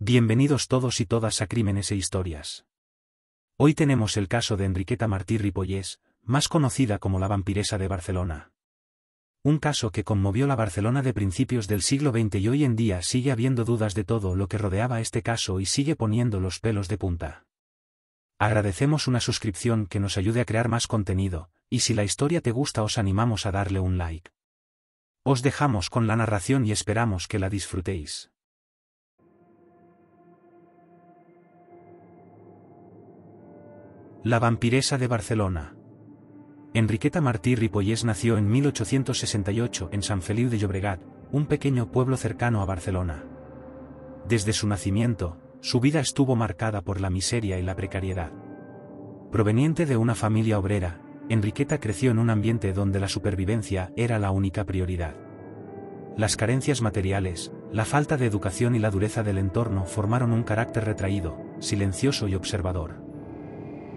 Bienvenidos todos y todas a Crímenes e Historias. Hoy tenemos el caso de Enriqueta Martí Ripollés, más conocida como la vampiresa de Barcelona. Un caso que conmovió la Barcelona de principios del siglo XX y hoy en día sigue habiendo dudas de todo lo que rodeaba este caso y sigue poniendo los pelos de punta. Agradecemos una suscripción que nos ayude a crear más contenido, y si la historia te gusta os animamos a darle un like. Os dejamos con la narración y esperamos que la disfrutéis. La vampiresa de Barcelona. Enriqueta Martí Ripollés nació en 1868 en Sant Feliu de Llobregat, un pequeño pueblo cercano a Barcelona. Desde su nacimiento, su vida estuvo marcada por la miseria y la precariedad. Proveniente de una familia obrera, Enriqueta creció en un ambiente donde la supervivencia era la única prioridad. Las carencias materiales, la falta de educación y la dureza del entorno formaron un carácter retraído, silencioso y observador.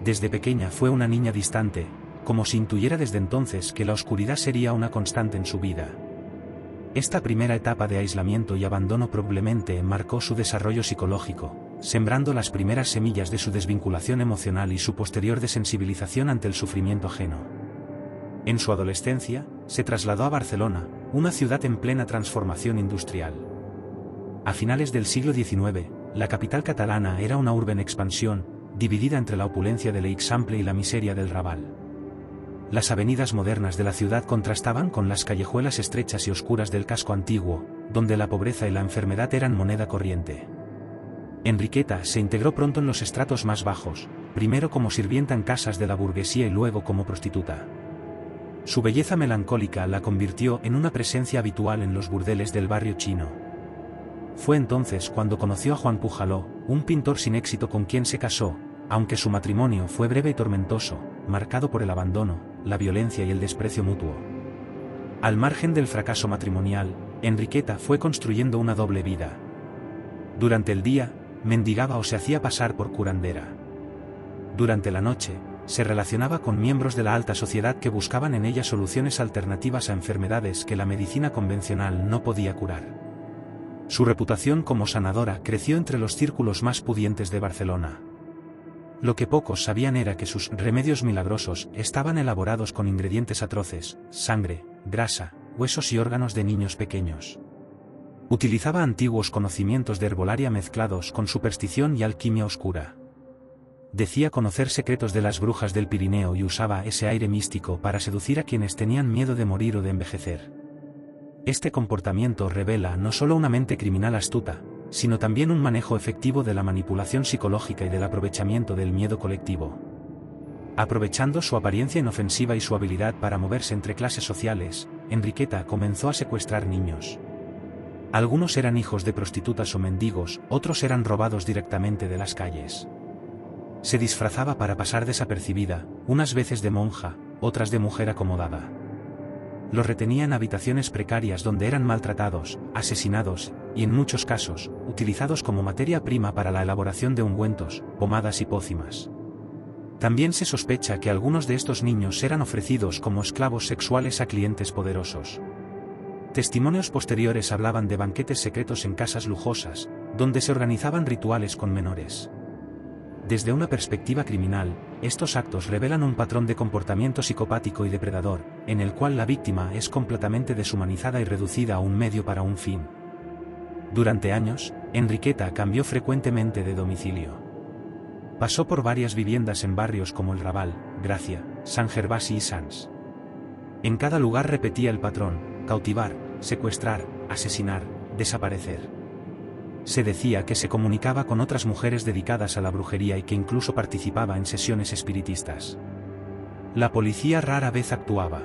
Desde pequeña fue una niña distante, como si intuyera desde entonces que la oscuridad sería una constante en su vida. Esta primera etapa de aislamiento y abandono probablemente marcó su desarrollo psicológico, sembrando las primeras semillas de su desvinculación emocional y su posterior desensibilización ante el sufrimiento ajeno. En su adolescencia, se trasladó a Barcelona, una ciudad en plena transformación industrial. A finales del siglo XIX, la capital catalana era una urbe en expansión, dividida entre la opulencia del Eixample y la miseria del Raval. Las avenidas modernas de la ciudad contrastaban con las callejuelas estrechas y oscuras del casco antiguo, donde la pobreza y la enfermedad eran moneda corriente. Enriqueta se integró pronto en los estratos más bajos, primero como sirvienta en casas de la burguesía y luego como prostituta. Su belleza melancólica la convirtió en una presencia habitual en los burdeles del barrio chino. Fue entonces cuando conoció a Juan Pujaló, un pintor sin éxito con quien se casó, aunque su matrimonio fue breve y tormentoso, marcado por el abandono, la violencia y el desprecio mutuo. Al margen del fracaso matrimonial, Enriqueta fue construyendo una doble vida. Durante el día, mendigaba o se hacía pasar por curandera. Durante la noche, se relacionaba con miembros de la alta sociedad que buscaban en ella soluciones alternativas a enfermedades que la medicina convencional no podía curar. Su reputación como sanadora creció entre los círculos más pudientes de Barcelona. Lo que pocos sabían era que sus remedios milagrosos estaban elaborados con ingredientes atroces: sangre, grasa, huesos y órganos de niños pequeños. Utilizaba antiguos conocimientos de herbolaria mezclados con superstición y alquimia oscura. Decía conocer secretos de las brujas del Pirineo y usaba ese aire místico para seducir a quienes tenían miedo de morir o de envejecer. Este comportamiento revela no solo una mente criminal astuta, sino también un manejo efectivo de la manipulación psicológica y del aprovechamiento del miedo colectivo. Aprovechando su apariencia inofensiva y su habilidad para moverse entre clases sociales, Enriqueta comenzó a secuestrar niños. Algunos eran hijos de prostitutas o mendigos, otros eran robados directamente de las calles. Se disfrazaba para pasar desapercibida, unas veces de monja, otras de mujer acomodada. Los retenía en habitaciones precarias donde eran maltratados, asesinados, y en muchos casos, utilizados como materia prima para la elaboración de ungüentos, pomadas y pócimas. También se sospecha que algunos de estos niños eran ofrecidos como esclavos sexuales a clientes poderosos. Testimonios posteriores hablaban de banquetes secretos en casas lujosas, donde se organizaban rituales con menores. Desde una perspectiva criminal, estos actos revelan un patrón de comportamiento psicopático y depredador, en el cual la víctima es completamente deshumanizada y reducida a un medio para un fin. Durante años, Enriqueta cambió frecuentemente de domicilio. Pasó por varias viviendas en barrios como el Raval, Gracia, Sant Gervasi y Sants. En cada lugar repetía el patrón: cautivar, secuestrar, asesinar, desaparecer. Se decía que se comunicaba con otras mujeres dedicadas a la brujería y que incluso participaba en sesiones espiritistas. La policía rara vez actuaba.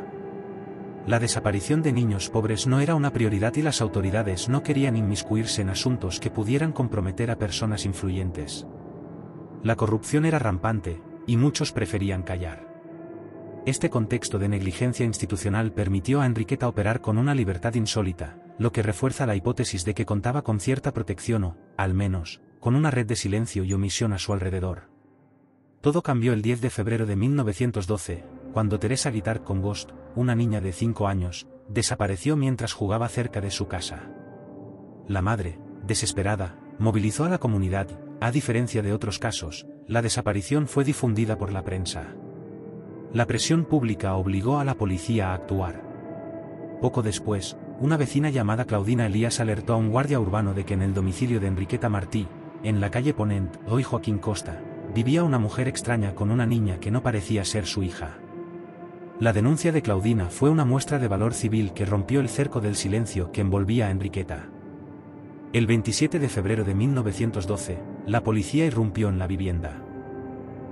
La desaparición de niños pobres no era una prioridad y las autoridades no querían inmiscuirse en asuntos que pudieran comprometer a personas influyentes. La corrupción era rampante, y muchos preferían callar. Este contexto de negligencia institucional permitió a Enriqueta operar con una libertad insólita, lo que refuerza la hipótesis de que contaba con cierta protección o, al menos, con una red de silencio y omisión a su alrededor. Todo cambió el 10 de febrero de 1912, cuando Teresa Guitart Congost, una niña de 5 años, desapareció mientras jugaba cerca de su casa. La madre, desesperada, movilizó a la comunidad. A diferencia de otros casos, la desaparición fue difundida por la prensa. La presión pública obligó a la policía a actuar. Poco después, una vecina llamada Claudina Elías alertó a un guardia urbano de que en el domicilio de Enriqueta Martí, en la calle Ponent, hoy Joaquín Costa, vivía una mujer extraña con una niña que no parecía ser su hija. La denuncia de Claudina fue una muestra de valor civil que rompió el cerco del silencio que envolvía a Enriqueta. El 27 de febrero de 1912, la policía irrumpió en la vivienda.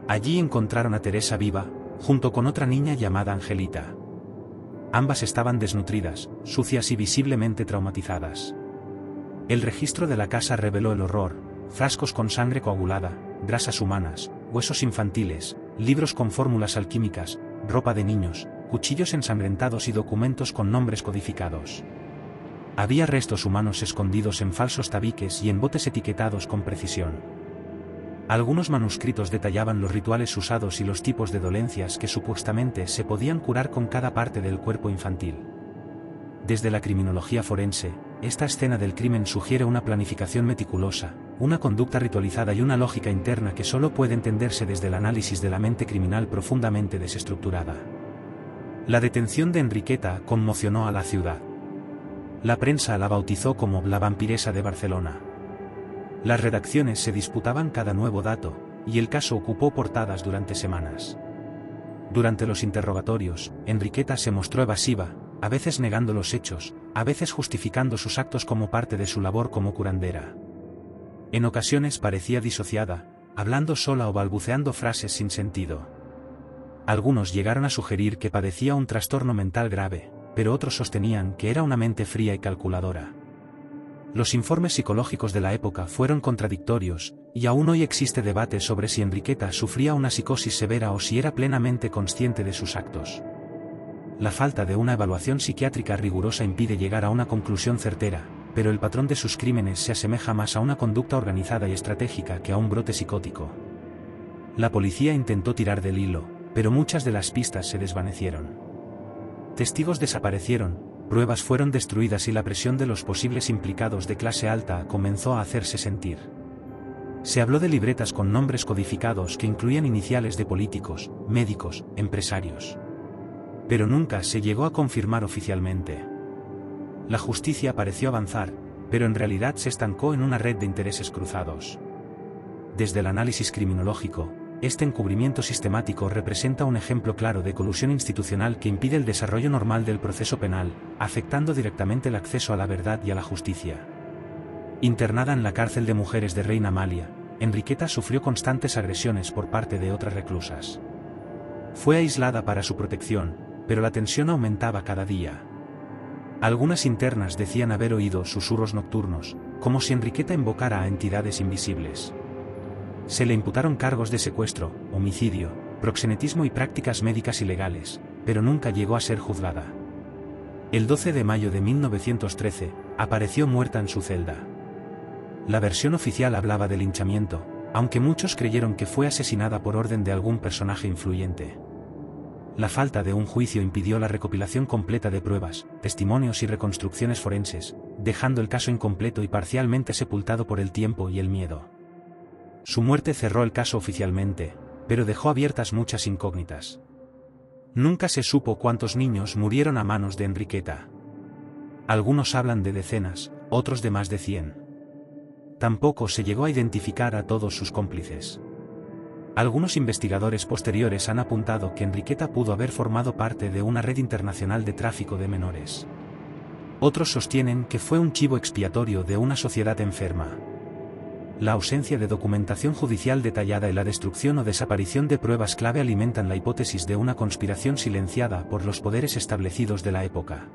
Allí encontraron a Teresa viva, junto con otra niña llamada Angelita. Ambas estaban desnutridas, sucias y visiblemente traumatizadas. El registro de la casa reveló el horror: frascos con sangre coagulada, grasas humanas, huesos infantiles, libros con fórmulas alquímicas, ropa de niños, cuchillos ensangrentados y documentos con nombres codificados. Había restos humanos escondidos en falsos tabiques y en botes etiquetados con precisión. Algunos manuscritos detallaban los rituales usados y los tipos de dolencias que supuestamente se podían curar con cada parte del cuerpo infantil. Desde la criminología forense, esta escena del crimen sugiere una planificación meticulosa, una conducta ritualizada y una lógica interna que solo puede entenderse desde el análisis de la mente criminal profundamente desestructurada. La detención de Enriqueta conmocionó a la ciudad. La prensa la bautizó como la vampiresa de Barcelona. Las redacciones se disputaban cada nuevo dato, y el caso ocupó portadas durante semanas. Durante los interrogatorios, Enriqueta se mostró evasiva, a veces negando los hechos, a veces justificando sus actos como parte de su labor como curandera. En ocasiones parecía disociada, hablando sola o balbuceando frases sin sentido. Algunos llegaron a sugerir que padecía un trastorno mental grave, pero otros sostenían que era una mente fría y calculadora. Los informes psicológicos de la época fueron contradictorios, y aún hoy existe debate sobre si Enriqueta sufría una psicosis severa o si era plenamente consciente de sus actos. La falta de una evaluación psiquiátrica rigurosa impide llegar a una conclusión certera, pero el patrón de sus crímenes se asemeja más a una conducta organizada y estratégica que a un brote psicótico. La policía intentó tirar del hilo, pero muchas de las pistas se desvanecieron. Testigos desaparecieron, pruebas fueron destruidas y la presión de los posibles implicados de clase alta comenzó a hacerse sentir. Se habló de libretas con nombres codificados que incluían iniciales de políticos, médicos, empresarios. Pero nunca se llegó a confirmar oficialmente. La justicia pareció avanzar, pero en realidad se estancó en una red de intereses cruzados. Desde el análisis criminológico, este encubrimiento sistemático representa un ejemplo claro de colusión institucional que impide el desarrollo normal del proceso penal, afectando directamente el acceso a la verdad y a la justicia. Internada en la cárcel de mujeres de Reina Amalia, Enriqueta sufrió constantes agresiones por parte de otras reclusas. Fue aislada para su protección, pero la tensión aumentaba cada día. Algunas internas decían haber oído susurros nocturnos, como si Enriqueta invocara a entidades invisibles. Se le imputaron cargos de secuestro, homicidio, proxenetismo y prácticas médicas ilegales, pero nunca llegó a ser juzgada. El 12 de mayo de 1913, apareció muerta en su celda. La versión oficial hablaba de linchamiento, aunque muchos creyeron que fue asesinada por orden de algún personaje influyente. La falta de un juicio impidió la recopilación completa de pruebas, testimonios y reconstrucciones forenses, dejando el caso incompleto y parcialmente sepultado por el tiempo y el miedo. Su muerte cerró el caso oficialmente, pero dejó abiertas muchas incógnitas. Nunca se supo cuántos niños murieron a manos de Enriqueta. Algunos hablan de decenas, otros de más de 100. Tampoco se llegó a identificar a todos sus cómplices. Algunos investigadores posteriores han apuntado que Enriqueta pudo haber formado parte de una red internacional de tráfico de menores. Otros sostienen que fue un chivo expiatorio de una sociedad enferma. La ausencia de documentación judicial detallada y la destrucción o desaparición de pruebas clave alimentan la hipótesis de una conspiración silenciada por los poderes establecidos de la época.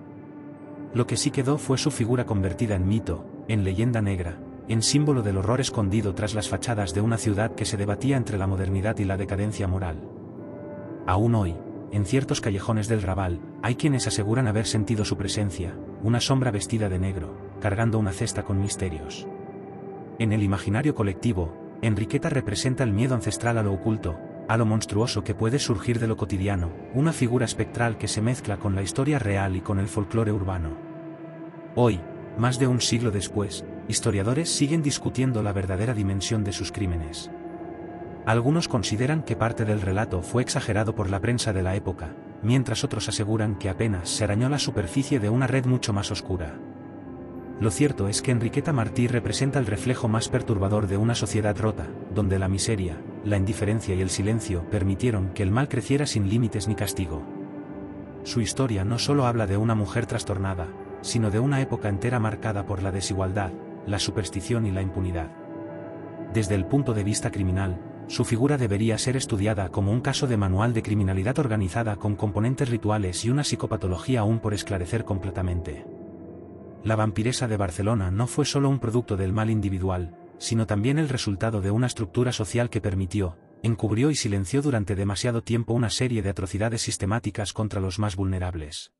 Lo que sí quedó fue su figura convertida en mito, en leyenda negra, en símbolo del horror escondido tras las fachadas de una ciudad que se debatía entre la modernidad y la decadencia moral. Aún hoy, en ciertos callejones del Raval, hay quienes aseguran haber sentido su presencia, una sombra vestida de negro, cargando una cesta con misterios. En el imaginario colectivo, Enriqueta representa el miedo ancestral a lo oculto, a lo monstruoso que puede surgir de lo cotidiano, una figura espectral que se mezcla con la historia real y con el folclore urbano. Hoy, más de un siglo después, historiadores siguen discutiendo la verdadera dimensión de sus crímenes. Algunos consideran que parte del relato fue exagerado por la prensa de la época, mientras otros aseguran que apenas se arañó la superficie de una red mucho más oscura. Lo cierto es que Enriqueta Martí representa el reflejo más perturbador de una sociedad rota, donde la miseria, la indiferencia y el silencio permitieron que el mal creciera sin límites ni castigo. Su historia no solo habla de una mujer trastornada, sino de una época entera marcada por la desigualdad, la superstición y la impunidad. Desde el punto de vista criminal, su figura debería ser estudiada como un caso de manual de criminalidad organizada con componentes rituales y una psicopatología aún por esclarecer completamente. La vampiresa de Barcelona no fue solo un producto del mal individual, sino también el resultado de una estructura social que permitió, encubrió y silenció durante demasiado tiempo una serie de atrocidades sistemáticas contra los más vulnerables.